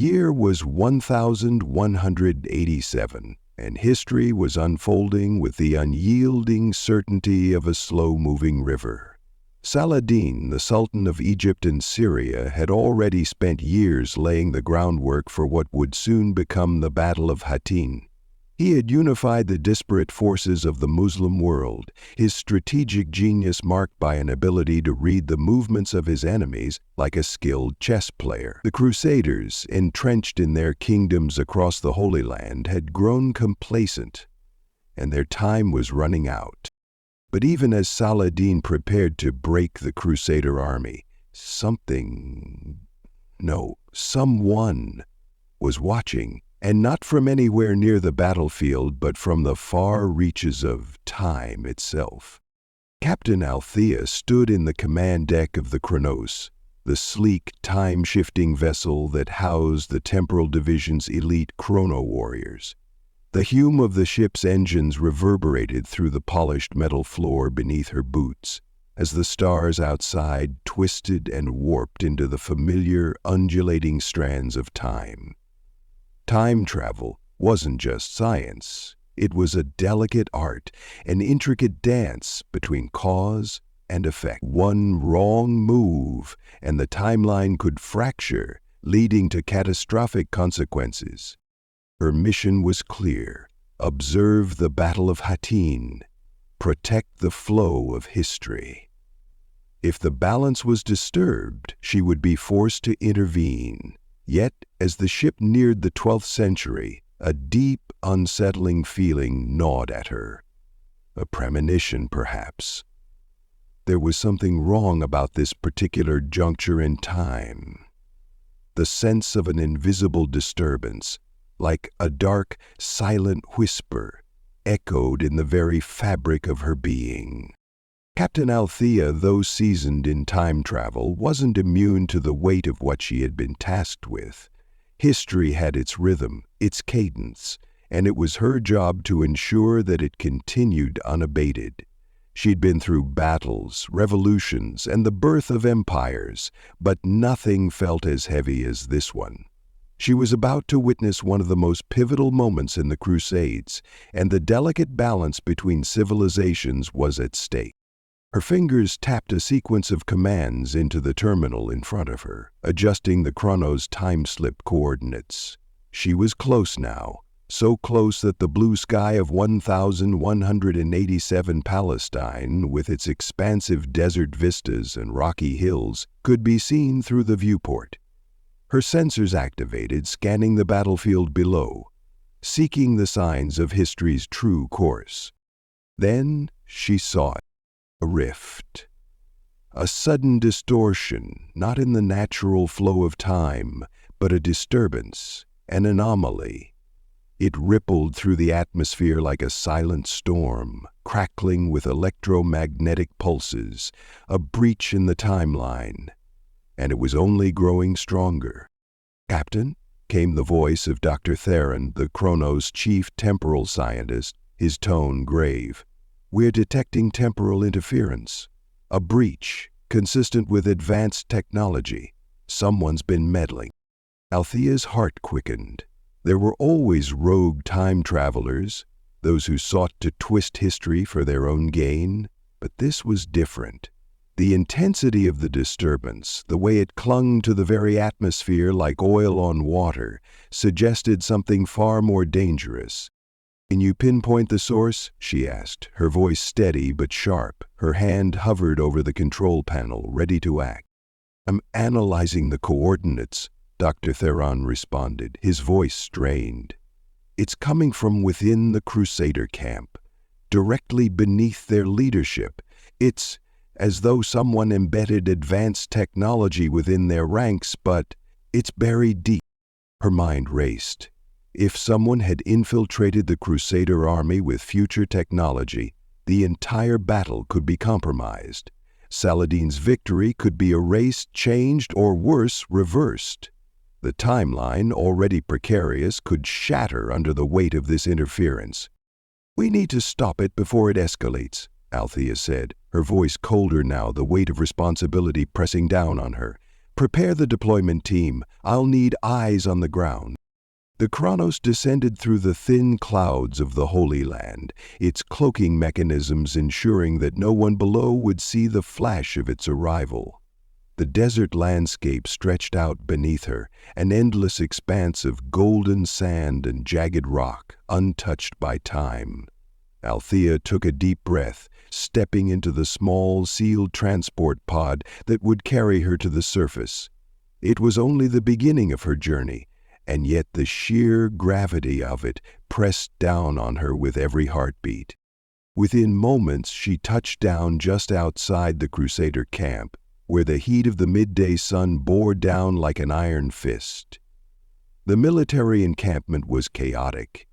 year was 1187, and history was unfolding with the unyielding certainty of a slow-moving river. Saladin, the Sultan of Egypt and Syria, had already spent years laying the groundwork for what would soon become the Battle of Hattin. He had unified the disparate forces of the Muslim world, his strategic genius marked by an ability to read the movements of his enemies like a skilled chess player. The Crusaders, entrenched in their kingdoms across the Holy Land, had grown complacent, and their time was running out. But even as Saladin prepared to break the Crusader army, someone was watching, and not from anywhere near the battlefield, but from the far reaches of time itself. Captain Althea stood in the command deck of the Kronos, the sleek, time-shifting vessel that housed the Temporal Division's elite chrono warriors. The hum of the ship's engines reverberated through the polished metal floor beneath her boots, as the stars outside twisted and warped into the familiar, undulating strands of time. Time travel wasn't just science. It was a delicate art, an intricate dance between cause and effect. One wrong move, and the timeline could fracture, leading to catastrophic consequences. Her mission was clear: observe the Battle of Hattin, protect the flow of history. If the balance was disturbed, she would be forced to intervene. Yet, as the ship neared the 12th century, a deep, unsettling feeling gnawed at her. A premonition, perhaps. There was something wrong about this particular juncture in time. The sense of an invisible disturbance, like a dark, silent whisper, echoed in the very fabric of her being. Captain Althea, though seasoned in time travel, wasn't immune to the weight of what she had been tasked with. History had its rhythm, its cadence, and it was her job to ensure that it continued unabated. She'd been through battles, revolutions, and the birth of empires, but nothing felt as heavy as this one. She was about to witness one of the most pivotal moments in the Crusades, and the delicate balance between civilizations was at stake. Her fingers tapped a sequence of commands into the terminal in front of her, adjusting the chrono's time-slip coordinates. She was close now, so close that the blue sky of 1187 Palestine, with its expansive desert vistas and rocky hills, could be seen through the viewport. Her sensors activated, scanning the battlefield below, seeking the signs of history's true course. Then she saw it. A rift. A sudden distortion, not in the natural flow of time, but a disturbance, an anomaly. It rippled through the atmosphere like a silent storm, crackling with electromagnetic pulses, a breach in the timeline. And it was only growing stronger. "Captain," came the voice of Dr. Theron, the Chronos' chief temporal scientist, his tone grave. "We're detecting temporal interference. A breach, consistent with advanced technology. Someone's been meddling." Althea's heart quickened. There were always rogue time travelers, those who sought to twist history for their own gain, but this was different. The intensity of the disturbance, the way it clung to the very atmosphere like oil on water, suggested something far more dangerous. "Can you pinpoint the source?" she asked, her voice steady but sharp. Her hand hovered over the control panel, ready to act. "I'm analyzing the coordinates," Dr. Theron responded, his voice strained. "It's coming from within the Crusader camp, directly beneath their leadership. It's as though someone embedded advanced technology within their ranks, but it's buried deep." Her mind raced. If someone had infiltrated the Crusader army with future technology, the entire battle could be compromised. Saladin's victory could be erased, changed, or worse, reversed. The timeline, already precarious, could shatter under the weight of this interference. "We need to stop it before it escalates," Althea said, her voice colder now, the weight of responsibility pressing down on her. Prepare the deployment team. I'll need eyes on the ground. The Kronos descended through the thin clouds of the Holy Land, its cloaking mechanisms ensuring that no one below would see the flash of its arrival. The desert landscape stretched out beneath her, an endless expanse of golden sand and jagged rock, untouched by time. Althea took a deep breath, stepping into the small, sealed transport pod that would carry her to the surface. It was only the beginning of her journey, and yet the sheer gravity of it pressed down on her with every heartbeat. Within moments, she touched down just outside the Crusader camp, where the heat of the midday sun bore down like an iron fist. The military encampment was chaotic.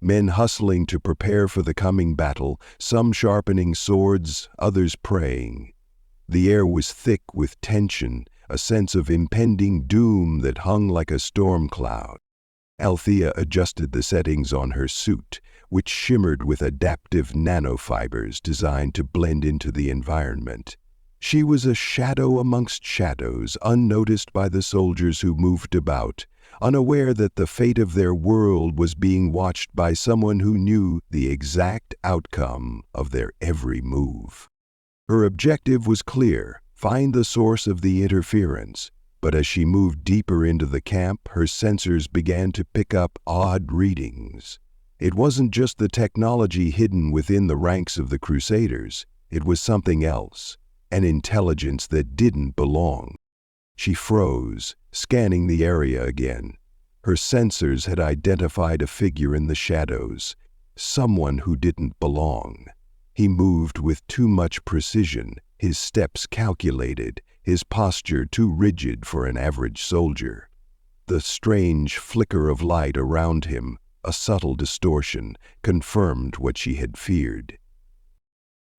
Men hustling to prepare for the coming battle, some sharpening swords, others praying. The air was thick with tension, a sense of impending doom that hung like a storm cloud. Althea adjusted the settings on her suit, which shimmered with adaptive nanofibers designed to blend into the environment. She was a shadow amongst shadows, unnoticed by the soldiers who moved about, unaware that the fate of their world was being watched by someone who knew the exact outcome of their every move. Her objective was clear: find the source of the interference. But as she moved deeper into the camp, her sensors began to pick up odd readings. It wasn't just the technology hidden within the ranks of the Crusaders. It was something else, an intelligence that didn't belong. She froze, scanning the area again. Her sensors had identified a figure in the shadows, someone who didn't belong. He moved with too much precision, his steps calculated, his posture too rigid for an average soldier. The strange flicker of light around him, a subtle distortion, confirmed what she had feared.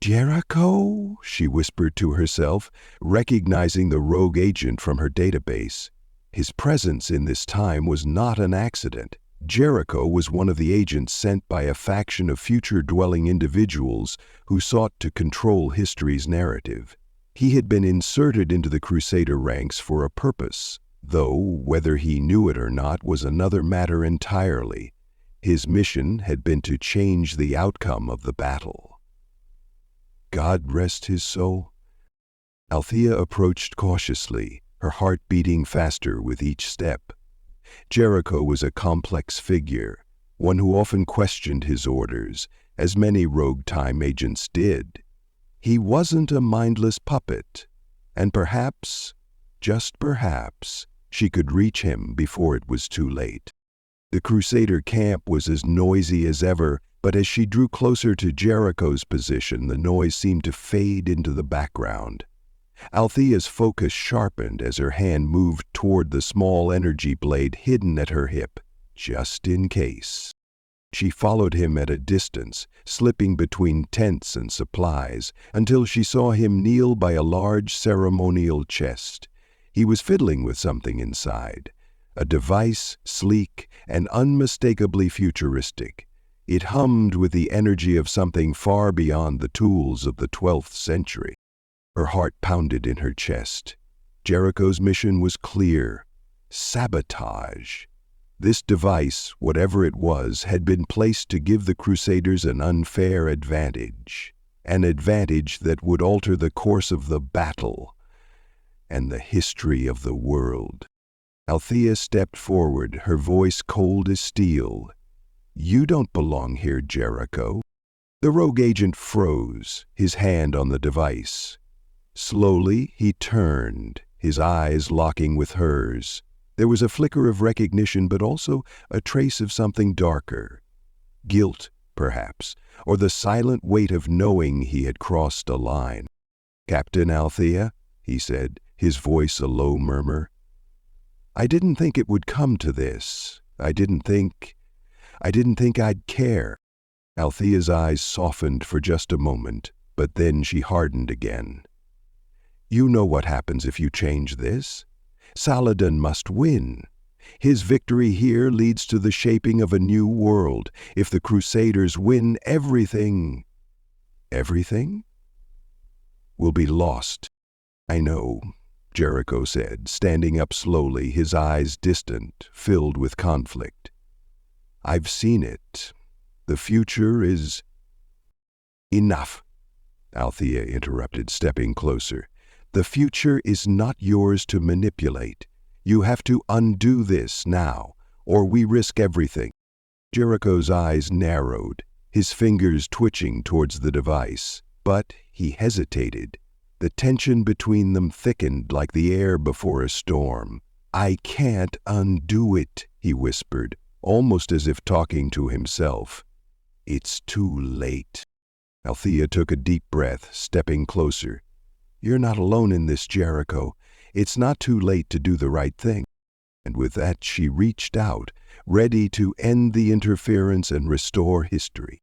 "Jericho?" she whispered to herself, recognizing the rogue agent from her database. His presence in this time was not an accident. Jericho was one of the agents sent by a faction of future-dwelling individuals who sought to control history's narrative. He had been inserted into the Crusader ranks for a purpose, though whether he knew it or not was another matter entirely. His mission had been to change the outcome of the battle. God rest his soul. Althea approached cautiously, her heart beating faster with each step. Jericho was a complex figure, one who often questioned his orders, as many rogue time agents did. He wasn't a mindless puppet, and perhaps, just perhaps, she could reach him before it was too late. The Crusader camp was as noisy as ever, but as she drew closer to Jericho's position, the noise seemed to fade into the background. Althea's focus sharpened as her hand moved toward the small energy blade hidden at her hip, just in case. She followed him at a distance, slipping between tents and supplies, until she saw him kneel by a large ceremonial chest. He was fiddling with something inside, a device sleek and unmistakably futuristic. It hummed with the energy of something far beyond the tools of the 12th century. Her heart pounded in her chest. Jericho's mission was clear: sabotage. This device, whatever it was, had been placed to give the Crusaders an unfair advantage, an advantage that would alter the course of the battle and the history of the world. Althea stepped forward, her voice cold as steel. "You don't belong here, Jericho." The rogue agent froze, his hand on the device. Slowly, he turned, his eyes locking with hers. There was a flicker of recognition, but also a trace of something darker. Guilt, perhaps, or the silent weight of knowing he had crossed a line. "Captain Althea," he said, his voice a low murmur. "I didn't think it would come to this. I didn't think I'd care." Althea's eyes softened for just a moment, but then she hardened again. "You know what happens if you change this. Saladin must win. His victory here leads to the shaping of a new world. If the Crusaders win, everything will be lost. I know. Jericho said, standing up slowly, his eyes distant, filled with conflict. "I've seen it. The future is—" "Enough," Althea interrupted, stepping closer. "The future is not yours to manipulate. You have to undo this now, or we risk everything." Jericho's eyes narrowed, his fingers twitching towards the device, but he hesitated. The tension between them thickened like the air before a storm. "I can't undo it," he whispered, almost as if talking to himself. "It's too late." Althea took a deep breath, stepping closer. "You're not alone in this, Jericho. It's not too late to do the right thing." And with that she reached out, ready to end the interference and restore history.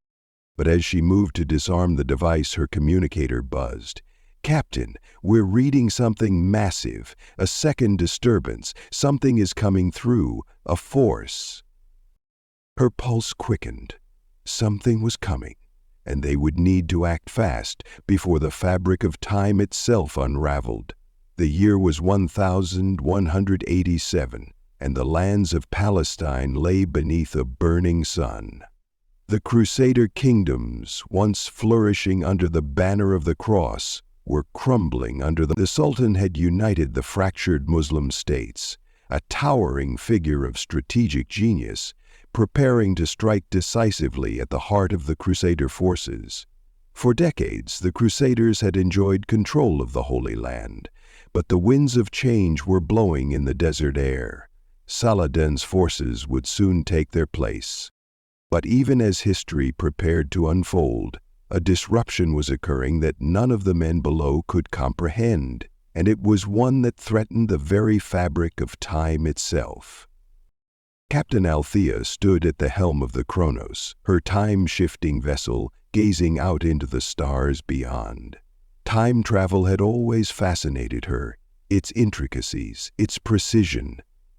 But as she moved to disarm the device, her communicator buzzed. "Captain, we're reading something massive, a second disturbance. Something is coming through, a force." Her pulse quickened. Something was coming, and they would need to act fast before the fabric of time itself unraveled. The year was 1187, and the lands of Palestine lay beneath a burning sun. The Crusader kingdoms, once flourishing under the banner of the cross, were crumbling under the Sultan had united the fractured Muslim states, a towering figure of strategic genius, preparing to strike decisively at the heart of the Crusader forces. For decades, the Crusaders had enjoyed control of the Holy Land, but the winds of change were blowing in the desert air. Saladin's forces would soon take their place. But even as history prepared to unfold, a disruption was occurring that none of the men below could comprehend, and it was one that threatened the very fabric of time itself. Captain Althea stood at the helm of the Kronos, her time-shifting vessel, gazing out into the stars beyond. Time travel had always fascinated her, its intricacies, its precision.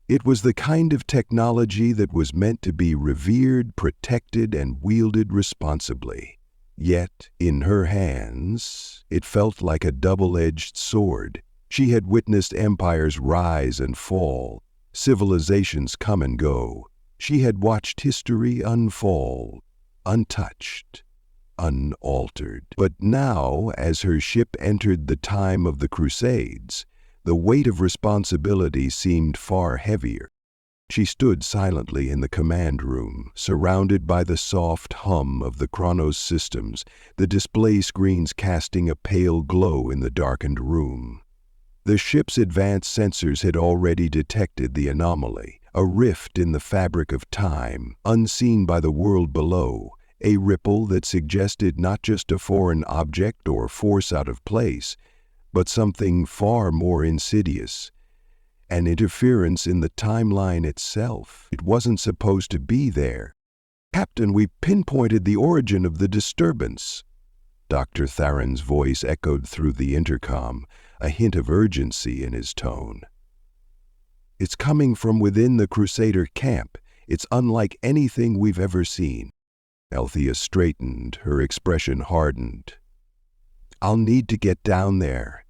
It was the kind of technology that was meant to be revered, protected, and wielded responsibly. Yet, in her hands, it felt like a double-edged sword. She had witnessed empires rise and fall, civilizations come and go. She had watched history unfold, untouched, unaltered. But now, as her ship entered the time of the Crusades, the weight of responsibility seemed far heavier. She stood silently in the command room, surrounded by the soft hum of the Kronos systems, the display screens casting a pale glow in the darkened room. The ship's advanced sensors had already detected the anomaly, a rift in the fabric of time, unseen by the world below, a ripple that suggested not just a foreign object or force out of place, but something far more insidious. An interference in the timeline itself. It wasn't supposed to be there. "Captain, we pinpointed the origin of the disturbance." Dr. Tharon's voice echoed through the intercom, a hint of urgency in his tone. "It's coming from within the Crusader camp. It's unlike anything we've ever seen." Althea straightened, her expression hardened. "I'll need to get down there.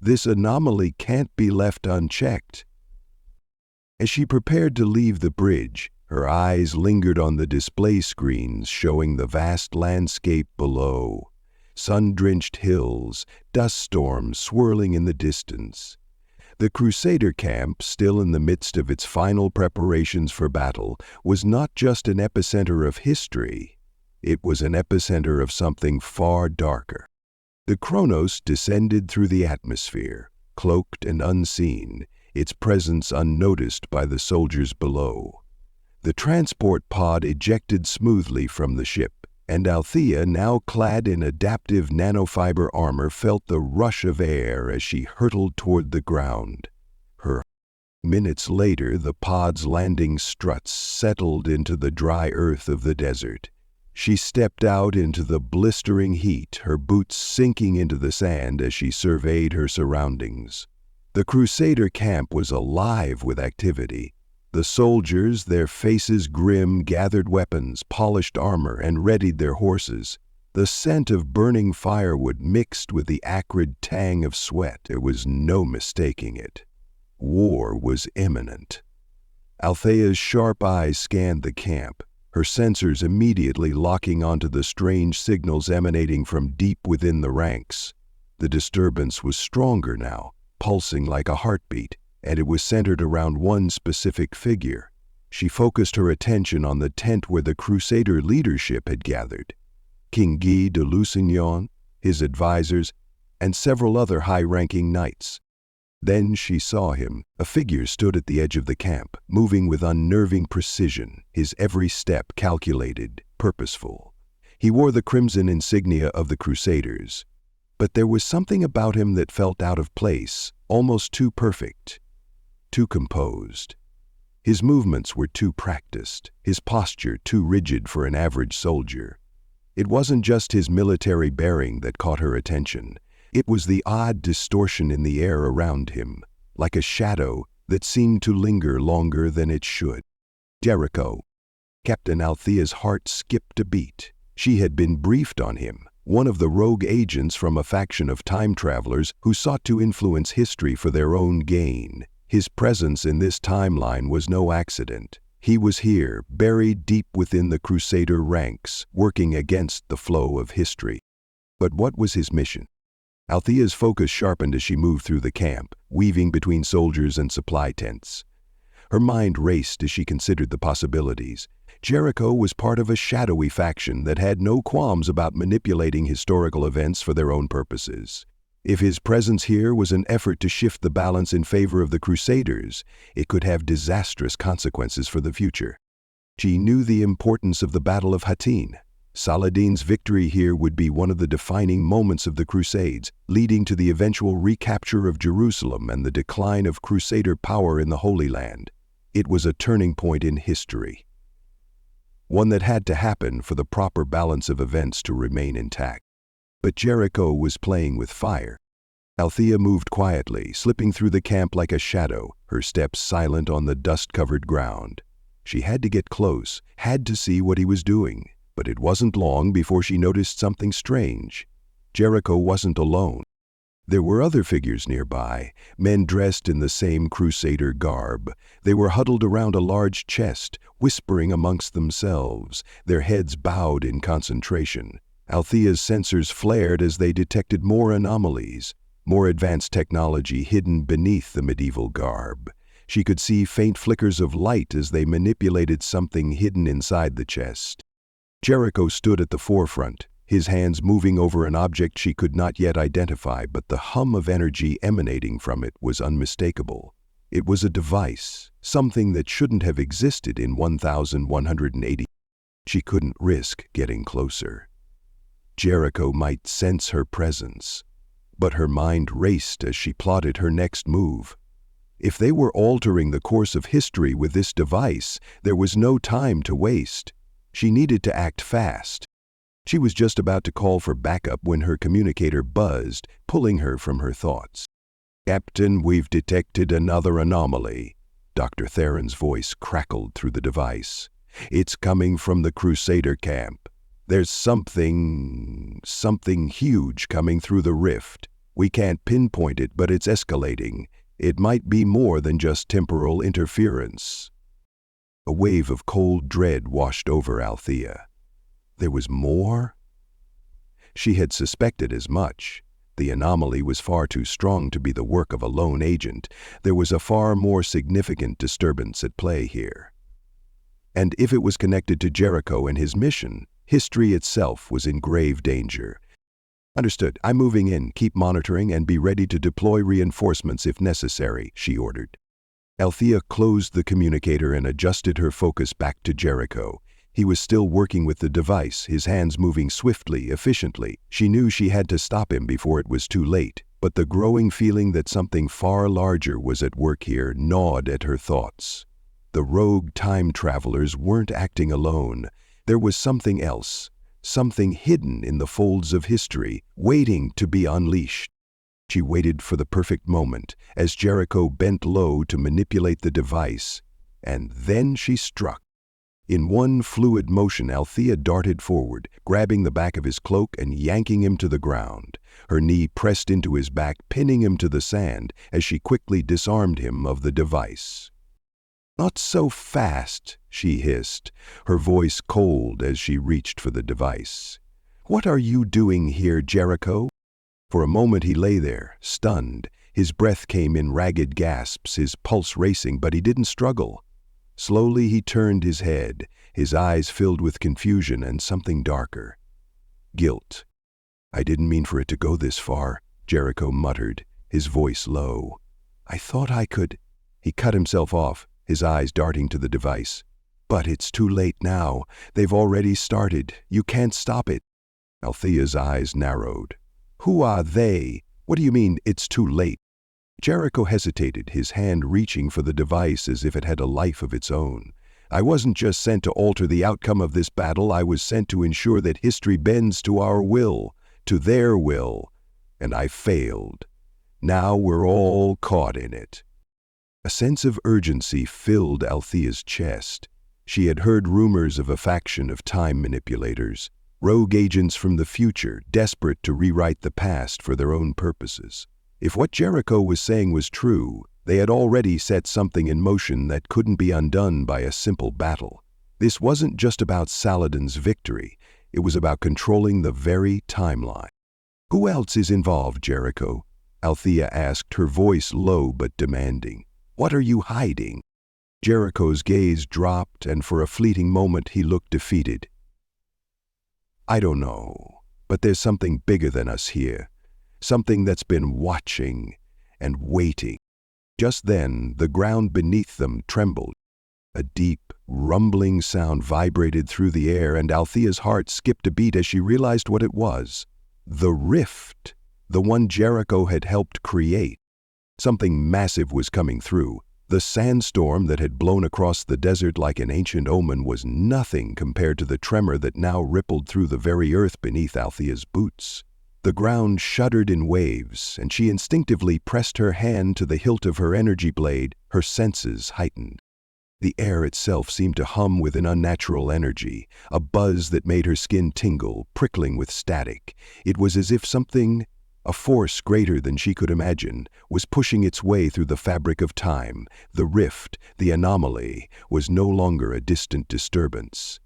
This anomaly can't be left unchecked." As she prepared to leave the bridge, her eyes lingered on the display screens showing the vast landscape below. Sun-drenched hills, dust storms swirling in the distance. The Crusader camp, still in the midst of its final preparations for battle, was not just an epicenter of history. It was an epicenter of something far darker. The Kronos descended through the atmosphere, cloaked and unseen, its presence unnoticed by the soldiers below. The transport pod ejected smoothly from the ship, and Althea, now clad in adaptive nanofiber armor, felt the rush of air as she hurtled toward the ground. Minutes later, the pod's landing struts settled into the dry earth of the desert. She stepped out into the blistering heat, her boots sinking into the sand as she surveyed her surroundings. The Crusader camp was alive with activity. The soldiers, their faces grim, gathered weapons, polished armor, and readied their horses. The scent of burning firewood mixed with the acrid tang of sweat. There was no mistaking it. War was imminent. Althea's sharp eyes scanned the camp, her sensors immediately locking onto the strange signals emanating from deep within the ranks. The disturbance was stronger now, pulsing like a heartbeat, and it was centered around one specific figure. She focused her attention on the tent where the Crusader leadership had gathered. King Guy de Lusignan, his advisors, and several other high-ranking knights. Then she saw him. A figure stood at the edge of the camp, moving with unnerving precision, his every step calculated, purposeful. He wore the crimson insignia of the Crusaders, but there was something about him that felt out of place, almost too perfect, too composed. His movements were too practiced, his posture too rigid for an average soldier. It wasn't just his military bearing that caught her attention. It was the odd distortion in the air around him, like a shadow that seemed to linger longer than it should. Jericho. Captain Althea's heart skipped a beat. She had been briefed on him, one of the rogue agents from a faction of time travelers who sought to influence history for their own gain. His presence in this timeline was no accident. He was here, buried deep within the Crusader ranks, working against the flow of history. But what was his mission? Althea's focus sharpened as she moved through the camp, weaving between soldiers and supply tents. Her mind raced as she considered the possibilities. Jericho was part of a shadowy faction that had no qualms about manipulating historical events for their own purposes. If his presence here was an effort to shift the balance in favor of the Crusaders, it could have disastrous consequences for the future. She knew the importance of the Battle of Hattin. Saladin's victory here would be one of the defining moments of the Crusades, leading to the eventual recapture of Jerusalem and the decline of Crusader power in the Holy Land. It was a turning point in history, one that had to happen for the proper balance of events to remain intact. But Jericho was playing with fire. Althea moved quietly, slipping through the camp like a shadow, her steps silent on the dust-covered ground. She had to get close, had to see what he was doing, but it wasn't long before she noticed something strange. Jericho wasn't alone. There were other figures nearby, men dressed in the same Crusader garb. They were huddled around a large chest, whispering amongst themselves, their heads bowed in concentration. Althea's sensors flared as they detected more anomalies, more advanced technology hidden beneath the medieval garb. She could see faint flickers of light as they manipulated something hidden inside the chest. Jericho stood at the forefront, his hands moving over an object she could not yet identify, but the hum of energy emanating from it was unmistakable. It was a device, something that shouldn't have existed in 1180. She couldn't risk getting closer. Jericho might sense her presence, but her mind raced as she plotted her next move. If they were altering the course of history with this device, there was no time to waste. She needed to act fast. She was just about to call for backup when her communicator buzzed, pulling her from her thoughts. "Captain, we've detected another anomaly." Dr. Theron's voice crackled through the device. "It's coming from the Crusader camp. There's something huge coming through the rift. We can't pinpoint it, but it's escalating. It might be more than just temporal interference." A wave of cold dread washed over Althea. There was more? She had suspected as much. The anomaly was far too strong to be the work of a lone agent. There was a far more significant disturbance at play here. And if it was connected to Jericho and his mission, history itself was in grave danger. "Understood. I'm moving in. Keep monitoring and be ready to deploy reinforcements if necessary," she ordered. Althea closed the communicator and adjusted her focus back to Jericho. He was still working with the device, his hands moving swiftly, efficiently. She knew she had to stop him before it was too late, but the growing feeling that something far larger was at work here gnawed at her thoughts. The rogue time travelers weren't acting alone. There was something else, something hidden in the folds of history, waiting to be unleashed. She waited for the perfect moment, as Jericho bent low to manipulate the device, and then she struck. In one fluid motion, Althea darted forward, grabbing the back of his cloak and yanking him to the ground. Her knee pressed into his back, pinning him to the sand as she quickly disarmed him of the device. "Not so fast," she hissed, her voice cold as she reached for the device. "What are you doing here, Jericho?" For a moment he lay there, stunned. His breath came in ragged gasps, his pulse racing, but he didn't struggle. Slowly he turned his head, his eyes filled with confusion and something darker. Guilt. "I didn't mean for it to go this far," Jericho muttered, his voice low. "I thought I could—" He cut himself off, his eyes darting to the device. "But it's too late now. They've already started. You can't stop it." Althea's eyes narrowed. "Who are they? What do you mean, it's too late?" Jericho hesitated, his hand reaching for the device as if it had a life of its own. "I wasn't just sent to alter the outcome of this battle. I was sent to ensure that history bends to our will, to their will, and I failed. Now we're all caught in it." A sense of urgency filled Althea's chest. She had heard rumors of a faction of time manipulators, rogue agents from the future, desperate to rewrite the past for their own purposes. If what Jericho was saying was true, they had already set something in motion that couldn't be undone by a simple battle. This wasn't just about Saladin's victory, it was about controlling the very timeline. "Who else is involved, Jericho?" Althea asked, her voice low but demanding. "What are you hiding?" Jericho's gaze dropped, and for a fleeting moment he looked defeated. "I don't know, but there's something bigger than us here. Something that's been watching and waiting." Just then, the ground beneath them trembled. A deep, rumbling sound vibrated through the air, and Althea's heart skipped a beat as she realized what it was. The rift, the one Jericho had helped create. Something massive was coming through. The sandstorm that had blown across the desert like an ancient omen was nothing compared to the tremor that now rippled through the very earth beneath Althea's boots. The ground shuddered in waves, and she instinctively pressed her hand to the hilt of her energy blade, her senses heightened. The air itself seemed to hum with an unnatural energy, a buzz that made her skin tingle, prickling with static. It was as if something, a force greater than she could imagine, was pushing its way through the fabric of time. The rift, the anomaly, was no longer a distant disturbance.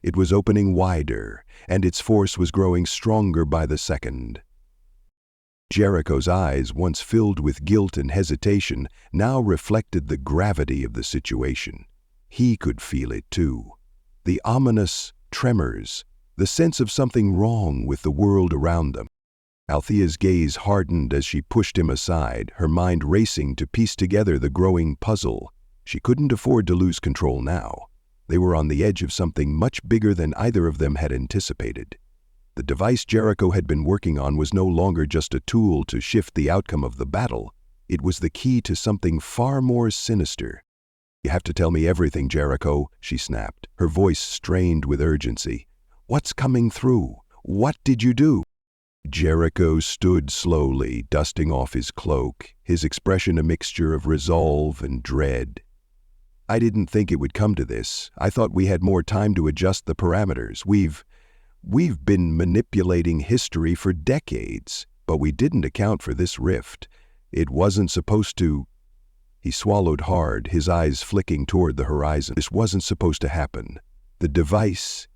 It was opening wider, and its force was growing stronger by the second. Jericho's eyes, once filled with guilt and hesitation, now reflected the gravity of the situation. He could feel it too. The ominous tremors, the sense of something wrong with the world around them. Althea's gaze hardened as she pushed him aside, her mind racing to piece together the growing puzzle. She couldn't afford to lose control now. They were on the edge of something much bigger than either of them had anticipated. The device Jericho had been working on was no longer just a tool to shift the outcome of the battle. It was the key to something far more sinister. "You have to tell me everything, Jericho," she snapped, her voice strained with urgency. "What's coming through? What did you do?" Jericho stood slowly, dusting off his cloak, his expression a mixture of resolve and dread. "I didn't think it would come to this. I thought we had more time to adjust the parameters. We've been manipulating history for decades, but we didn't account for this rift. It wasn't supposed to—" He swallowed hard, his eyes flicking toward the horizon. "This wasn't supposed to happen. The device,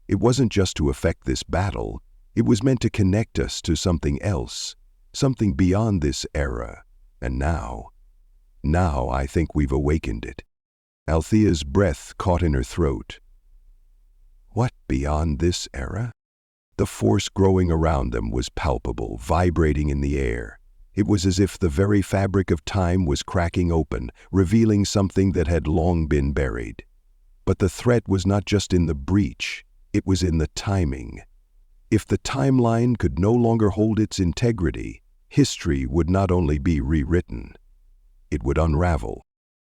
it wasn't just to affect this battle. It was meant to connect us to something else, something beyond this era. And now I think we've awakened it." Althea's breath caught in her throat. What, beyond this era? The force growing around them was palpable, vibrating in the air. It was as if the very fabric of time was cracking open, revealing something that had long been buried. But the threat was not just in the breach, it was in the timing. If the timeline could no longer hold its integrity, history would not only be rewritten, it would unravel.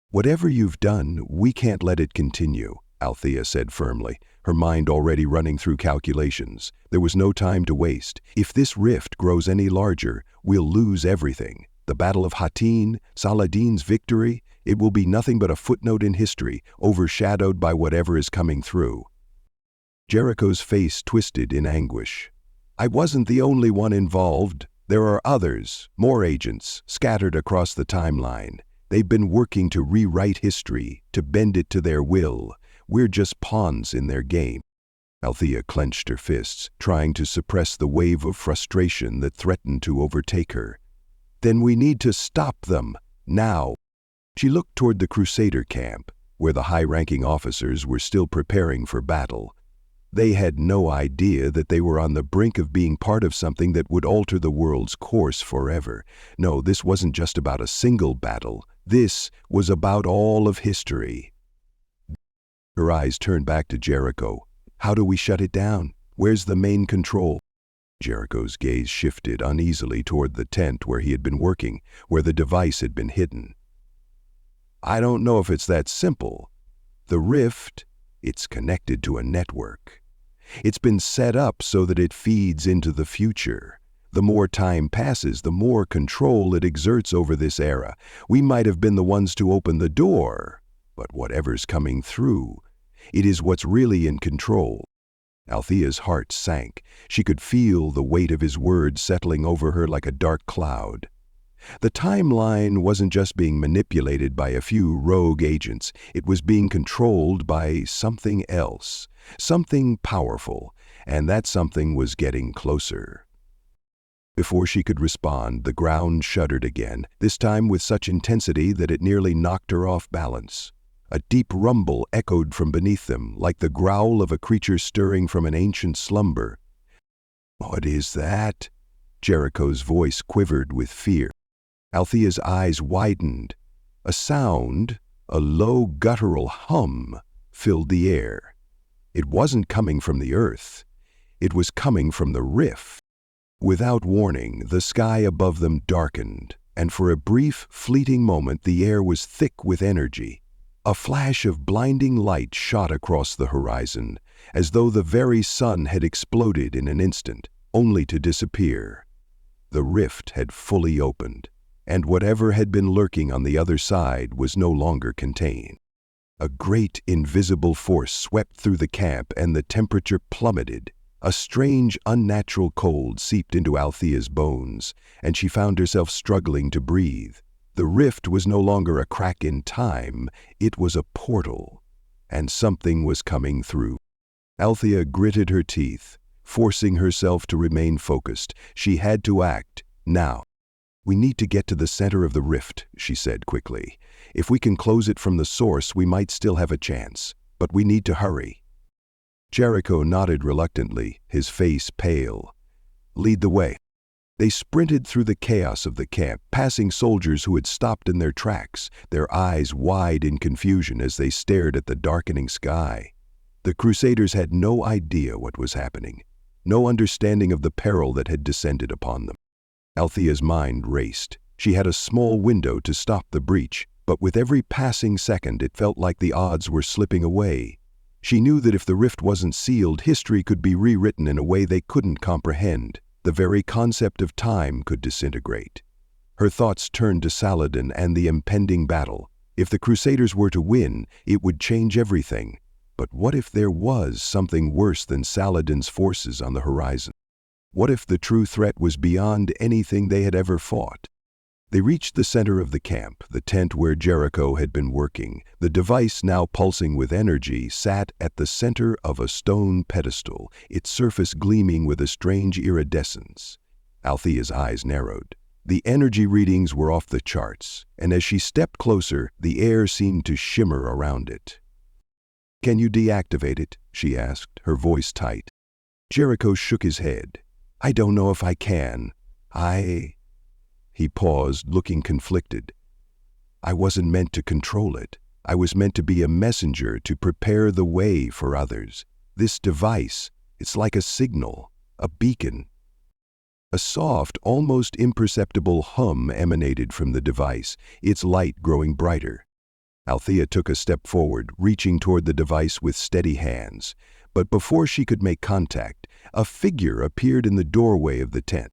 "Whatever you've done, we can't let it continue," Althea said firmly, her mind already running through calculations. There was no time to waste. If this rift grows any larger, we'll lose everything. The Battle of Hattin, Saladin's victory, It will be nothing but a footnote in history, overshadowed by whatever is coming through." Jericho's face twisted in anguish. "I wasn't the only one involved. There are others, more agents, scattered across the timeline. They've been working to rewrite history, to bend it to their will. We're just pawns in their game." Althea clenched her fists, trying to suppress the wave of frustration that threatened to overtake her. "Then we need to stop them, now." She looked toward the Crusader camp, where the high-ranking officers were still preparing for battle. They had no idea that they were on the brink of being part of something that would alter the world's course forever. No, this wasn't just about a single battle. This was about all of history. Her eyes turned back to Jericho. "How do we shut it down? Where's the main control?" Jericho's gaze shifted uneasily toward the tent where he had been working, where the device had been hidden. "I don't know if it's that simple. The rift, it's connected to a network. It's been set up so that it feeds into the future. The more time passes, the more control it exerts over this era. We might have been the ones to open the door, but whatever's coming through, it is what's really in control." Althea's heart sank. She could feel the weight of his words settling over her like a dark cloud. The timeline wasn't just being manipulated by a few rogue agents. It was being controlled by something else, something powerful, and that something was getting closer. Before she could respond, the ground shuddered again, this time with such intensity that it nearly knocked her off balance. A deep rumble echoed from beneath them, like the growl of a creature stirring from an ancient slumber. "What is that?" Jericho's voice quivered with fear. Althea's eyes widened. A sound, a low guttural hum, filled the air. It wasn't coming from the earth. It was coming from the rift. Without warning, the sky above them darkened, and for a brief, fleeting moment the air was thick with energy. A flash of blinding light shot across the horizon, as though the very sun had exploded in an instant, only to disappear. The rift had fully opened, and whatever had been lurking on the other side was no longer contained. A great invisible force swept through the camp, and the temperature plummeted. A strange, unnatural cold seeped into Althea's bones, and she found herself struggling to breathe. The rift was no longer a crack in time, it was a portal, and something was coming through. Althea gritted her teeth, forcing herself to remain focused. She had to act, now. "We need to get to the center of the rift," she said quickly. "If we can close it from the source, we might still have a chance, but we need to hurry." Jericho nodded reluctantly, his face pale. "Lead the way." They sprinted through the chaos of the camp, passing soldiers who had stopped in their tracks, their eyes wide in confusion as they stared at the darkening sky. The Crusaders had no idea what was happening, no understanding of the peril that had descended upon them. Althea's mind raced. She had a small window to stop the breach, but with every passing second it felt like the odds were slipping away. She knew that if the rift wasn't sealed, history could be rewritten in a way they couldn't comprehend. The very concept of time could disintegrate. Her thoughts turned to Saladin and the impending battle. If the Crusaders were to win, it would change everything. But what if there was something worse than Saladin's forces on the horizon? What if the true threat was beyond anything they had ever fought? They reached the center of the camp, the tent where Jericho had been working. The device, now pulsing with energy, sat at the center of a stone pedestal, its surface gleaming with a strange iridescence. Althea's eyes narrowed. The energy readings were off the charts, and as she stepped closer, the air seemed to shimmer around it. "Can you deactivate it?" she asked, her voice tight. Jericho shook his head. "I don't know if I can. He paused, looking conflicted. "I wasn't meant to control it. I was meant to be a messenger to prepare the way for others. This device, it's like a signal, a beacon." A soft, almost imperceptible hum emanated from the device, its light growing brighter. Althea took a step forward, reaching toward the device with steady hands. But before she could make contact, a figure appeared in the doorway of the tent.